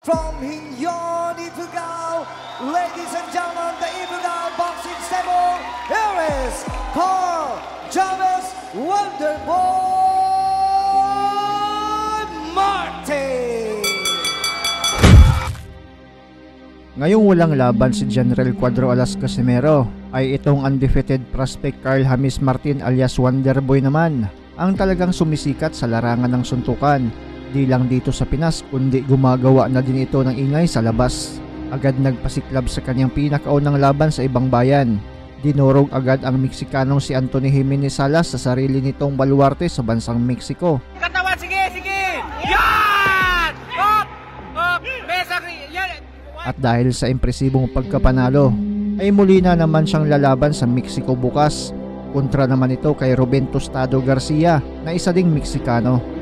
from Hinyon, Ifugao, ladies and gentlemen, the Ifugao Boxing Stable, here is Carl Chavez Wonderboy Martin. Ngayong walang laban si General Cuadro Alas Casimero, ay itong undefeated prospect Carl James Martin alias Wonderboy naman ang talagang sumisikat sa larangan ng suntukan. Di lang dito sa Pinas kundi gumagawa na din ito ng ingay sa labas. Agad nagpasiklab sa kanyang pinakaunang laban sa ibang bayan. Dinurog agad ang Meksikanong si Anthony Jimenez Salas sa sarili nitong baluarte sa bansang Mexico. Katawan, sige, sige! Yan! Up! Up! Besakri! Yan! At dahil sa impresibong pagkapanalo, ay muli na naman siyang lalaban sa Mexico bukas. Kontra naman ito kay Ruben Tostado Garcia na isa ding Meksikano.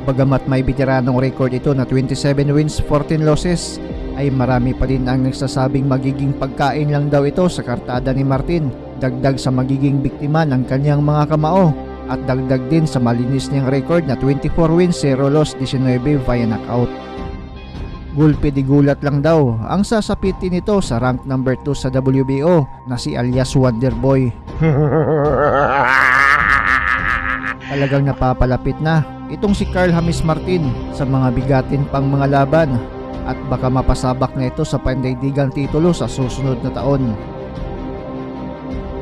Bagamat may veteranong record ito na 27 wins, 14 losses, ay marami pa din ang nagsasabing magiging pagkain lang daw ito sa kartada ni Martin, dagdag sa magiging biktima ng kanyang mga kamao, at dagdag din sa malinis niyang record na 24 wins, 0 loss, 19 via knockout. Gulpi di gulat lang daw ang sasapitin nito sa rank number 2 sa WBO na si alias Wonderboy. Talagang napapalapit na itong si Carl James Martin sa mga bigatin pang mga laban at baka mapasabak na ito sa pandaigdigang titulo sa susunod na taon.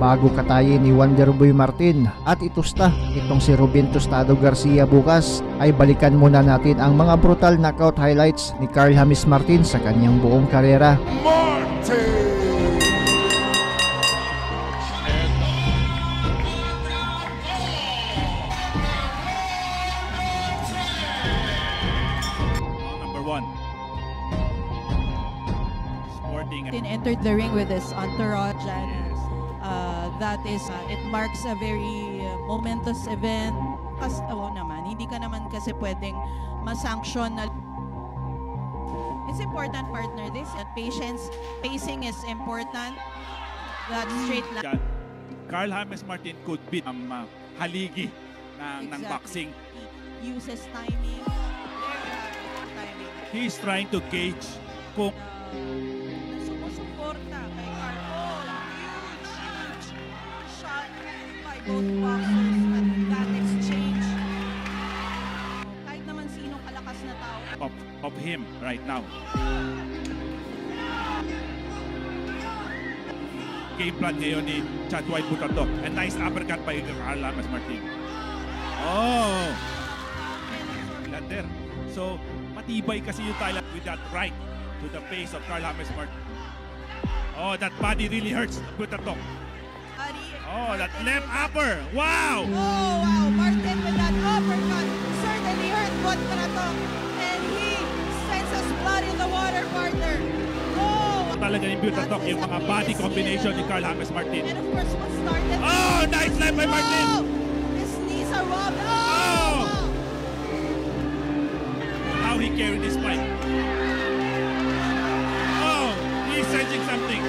Bago katayin ni Wonderboy Martin at itusta itong si Ruben Tostado Garcia bukas, ay balikan muna natin ang mga brutal knockout highlights ni Carl James Martin sa kanyang buong karera. Number 1. Sporting. Entered the ring with his entourage, and that is, it marks a very momentous event. Kasi naman, hindi ka naman kasi pwedeng ma-sanction na. It's important, partner, this. At patience, pacing is important. That straight line. Carl James Martin could beat ang haligi ng boxing. He uses timing. Timing. He's trying to gauge kung sumusuporta kay Carl. Huge shot by both boxers at that exchange. Kahit naman sinong kalakas na tao. of him right now. Game plan ngayon ni Chadwight Butatok. A nice uppercut by Carl James Martin. Oh! Lander. So, matibay kasi yung Thailand with that right to the face of Carl James Martin. Oh, that body really hurts Butatok. Oh, that left upper. Wow! Oh, wow. Martin with that uppercut certainly hurt Butatok. And he sends us blood in the water, partner. Oh! Talaga ni Butatok yung mga body combination ni Carl James Martin. And of course, what started... Oh, nice left by Martin! Oh! His knees are robbed. Oh! Oh! How he carried this fight. Oh, he's sensing something.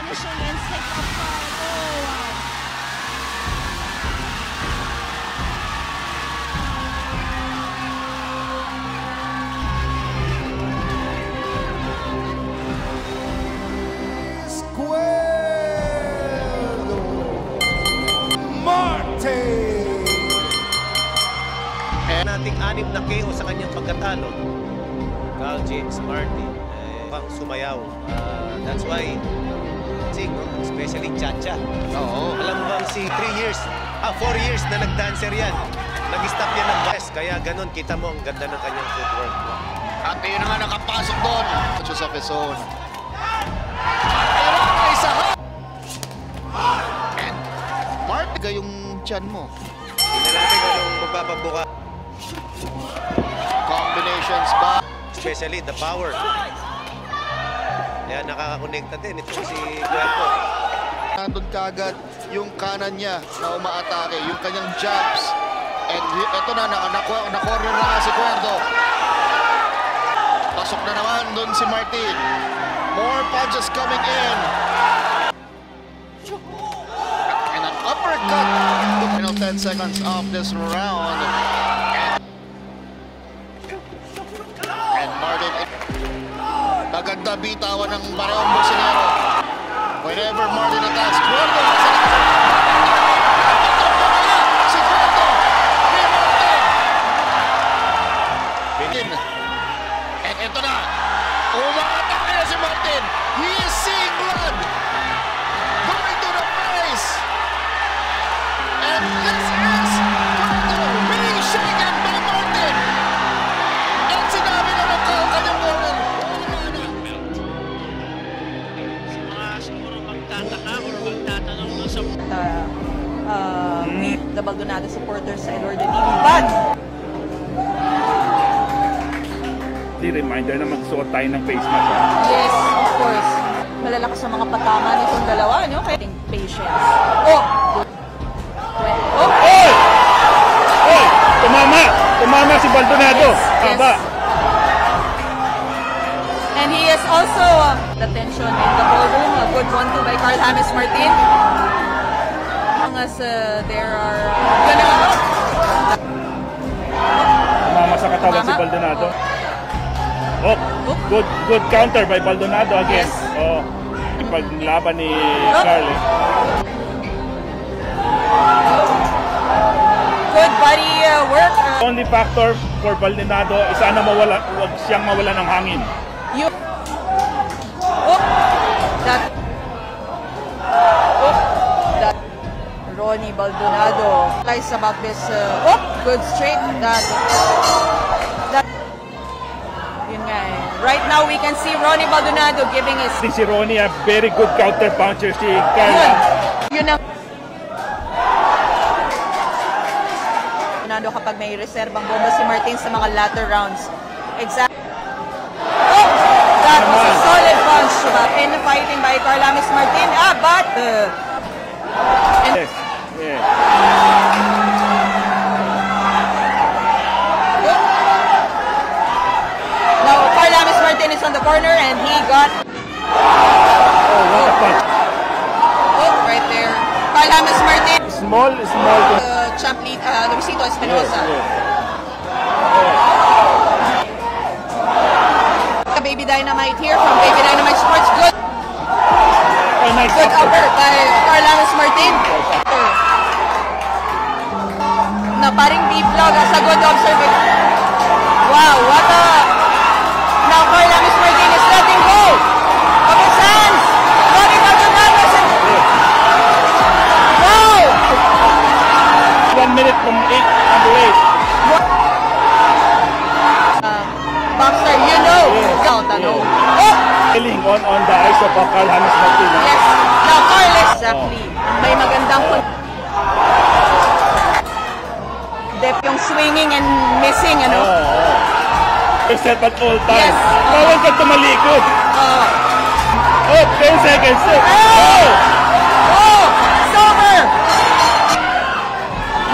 Finishing instinct of Carl. Oh, wow. Nating 6 na KO sa kanyang pagkatalo. Carl James Martin pang sumayaw. That's why especially Chacha. Oo. Alam mo bang si 4 years na nag-dancer yan. Nag-stop yan ng best. Kaya ganun, kita mo ang ganda ng kanyang footwork. At yun naman nakapasok doon. Just of his own. Pero ang isa ha! And Martin, yung tiyan mo. Hindi natin anong magpapabuka. Combinations ba? Especially the power. Kaya nakakakonekta din ito si Cuervo. Nandun kagad yung kanan niya na umaatake, yung kanyang jabs. And ito na, na-corner na nga si Cuervo. Pasok na naman dun si Martin. More punches coming in. And an uppercut. The final 10 seconds of this round. bitawan ng parehong boksinero. Whenever Martin attacks, Eduardo si Eduardo ni Martin. And ito na, umatake na si Martin. He is seeing blood going to the face. And this is Eduardo being shaken by Martin. At sinabi na ng kanyang corner. Meet the Baldonado supporters sa Eduardo TV. But Di reminder na magsuot tayo ng face mask. yes, of course, malalakas sa mga patama nitong dalawa, no? Kaya patience. Oh! Oh! Hey! Hey! Tumama! Tumama si Baldonado! Yes. Aba! And he is also the tension in the ballroom. A good 1-2 by Carl James Martin. As there are Tumama sa katawan si Baldonado. Oh, good counter by Baldonado again. Yes. Oh, paglaban ni Carl. good body work. Only factor for Baldonado is sana wag siyang mawala ng hangin. That Ronnie Baldonado lies about this good straight that yun nga eh. Right now we can see Ronnie Baldonado giving his Si Ronnie a very good counter puncher si Carl. yun ang Baldonado kapag may reserbang bomba si Martin sa mga latter rounds. Exactly. That was a solid punch in the fighting by Carl James Martin. But Yes. Yes. now Carl James Martin is on the corner and he got Oh, what a punch. right there. Carl James Martin, Small. champ lead, Luisito Espinosa. Yes. Baby Dynamite here from Baby Dynamite Sports. Good Oh, nice good upper by Carl James Martin. Na paring B-vlog as a good observation. Wow, what a... Now Carl James Martin is letting go of his hands. Ronnie Baldonado is... Wow! 1 minute from 8 on the race. Boxer, you know. Oh! Feeling on the eyes of Carl James Martin. Yes. Now, Carl, exactly. May magandang dep yung swinging and missing, ano? Set at all times. Yes. Bawal ka tumalikod. Oh, 10 seconds. Oh! Oh! It's over!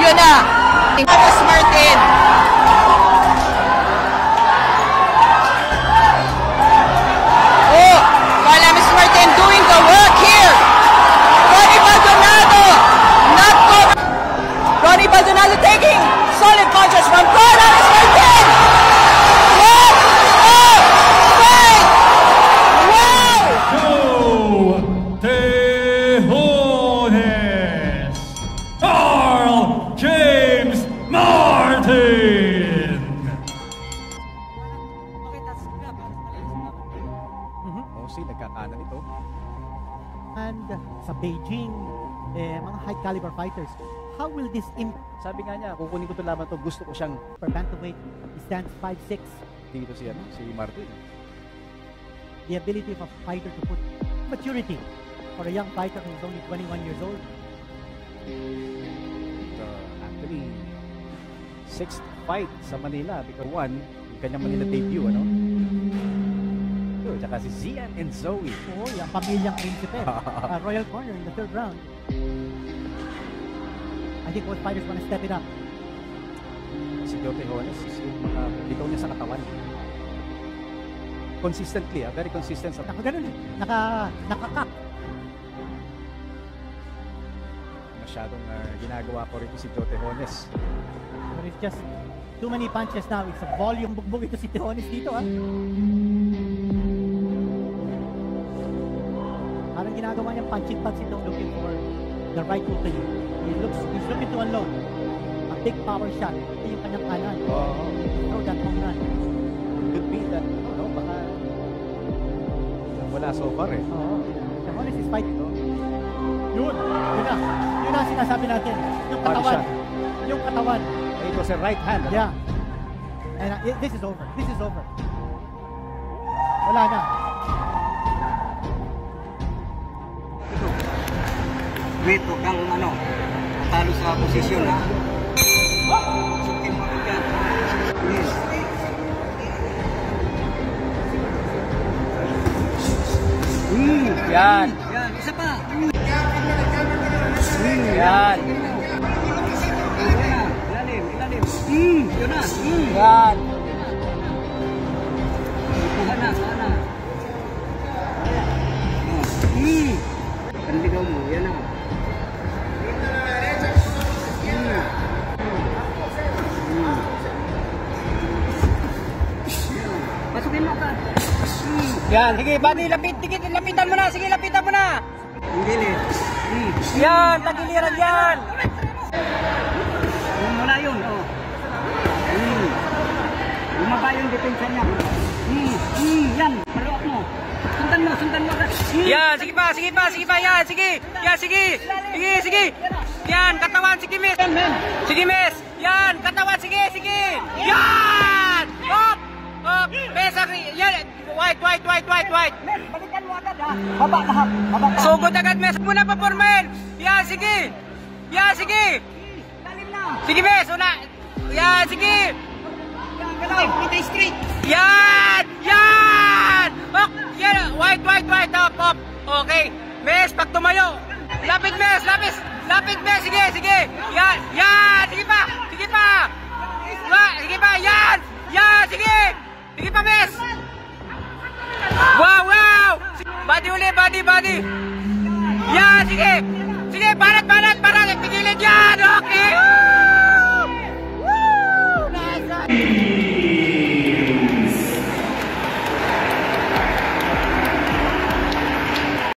Yun na. Carlos Martin. Oh! Carl James Martin doing the work here. Ronnie Baldonado not covered. Ronnie Baldonado taking solid punches from Carl James Martin. What? Oh! Wait! Wow! Tejones, Carl James Martin. Mostly nagkakanan ito. And sa Beijing, mga high caliber fighters, how will this impact? Sabi nga niya, kukunin ko ito laban to, gusto ko siyang For bantamweight, he stands 5'6". dito si Martin. The ability of a fighter to put maturity for a young fighter who's only 21 years old. Actually, 6th fight sa Manila because one, yung kanyang Manila debut, ano? Yun, tsaka si Zian and Zoe. Oh, yung pamilyang prinsipe. Royal corner in the 3rd round. I think both fighters want to step it up. Si Joe Tejones, yung mga bitaw niya sa katawan. Consistently, very consistent. Ganun eh. Nakakak. Masyadong ginagawa ko rin si Joe Tejones. But it's just too many punches now. It's a volume bugbog ito si Tejones dito, ah. ginagawa niyang pansit-pansit ng looking for the right opening. He's looking to unload. A big power shot. Ito yung kanyang kanan. Throw that home run. Could be that, baka wala so far eh. The honest is fighting. Yun na ang sinasabi natin. Yung katawan. Yung katawan. It was a right hand. Yeah. And this is over. This is over. Wala na. Wait, huwag kang matalo sa posisyon ha. Sukin mo agad. Yes. Yan. Yan, isa pa. Yan. Ilalim. Yun na. Yan. Kuha na. Panligaw mo, yan na. Pasukin mo ka. Yan, sige, buddy, lapitan mo na. Sige, lapitan mo na. Gilid. Yan, tagiliran yan. Wala yun, Bumaba yung depensa niya. Yan, maluak mo. Sundan mo. Yan, sige pa, yan, sige. Yan, sige. Yan, katawan, sige, miss. Sige, miss. Yan, katawan, sige. Yan! Up! Miss, yan. White. Balikan mo agad, ha? Baba lahat. Sugod agad, miss. Muna pa, Formen. Yan, sige. Lalim na. Sige, miss. Yan, sige. Galaw, kita straight. Yan! Ok, yan. White. Up. Okay. Miss, pag tumayo. Lapit, miss. Sige. Yan.